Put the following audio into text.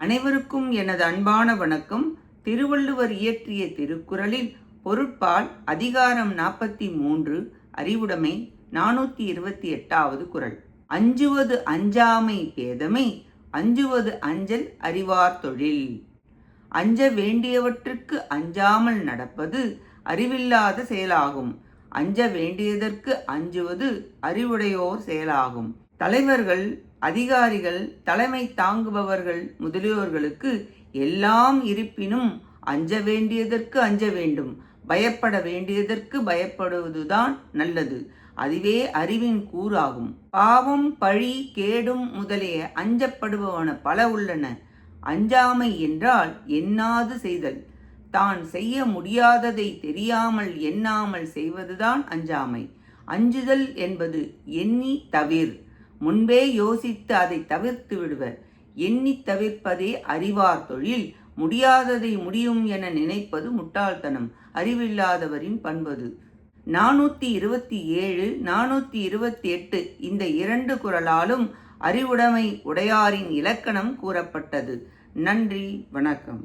அனைவருக்கும் எனது அன்பான வணக்கம். திருவள்ளுவர் இயற்றிய திருக்குறளில் பொருட்பால் அதிகாரம் 43 அறிவுடைமை 428வது குறள். அஞ்சுவது அஞ்சாமை பேதமை, அஞ்சுவது அஞ்சல் அறிவார் தொழில். அஞ்ச வேண்டியவற்றுக்கு அஞ்சாமல் நடப்பது அறிவில்லாத செயலாகும். அஞ்ச வேண்டியதற்கு அஞ்சுவது அறிவுடையோர் செயலாகும். தலைவர்கள், அதிகாரிகள், தலைமை தாங்குபவர்கள் முதலியோர்களுக்கு எல்லாம் இருப்பினும் அஞ்ச வேண்டியதற்கு அஞ்ச வேண்டும், பயப்பட வேண்டியதற்கு பயப்படுவதுதான் நல்லது. அதுவே அறிவின் கூறாகும். பாவம், பழி, கேடும் முதலிய அஞ்சப்படுபவன பல உள்ளன. அஞ்சாமை என்றால் எண்ணாது செய்தல். தான் செய்ய முடியாததை தெரியாமல் எண்ணாமல் செய்வதுதான் அஞ்சாமை. அஞ்சுதல் என்பது எண்ணி தவிர், முன்பே யோசித்து அதை தவிர்த்து விடுவர். எண்ணி தவிர்ப்பதே அறிவார் தொழில். முடியாததை முடியும் என நினைப்பது முட்டாள்தனம், அறிவில்லாதவரின் பண்பது. 427, 428 இந்த 2 குறளாலும் அறிவுடைமை உடையாரின் இலக்கணம் கூறப்பட்டது. நன்றி, வணக்கம்.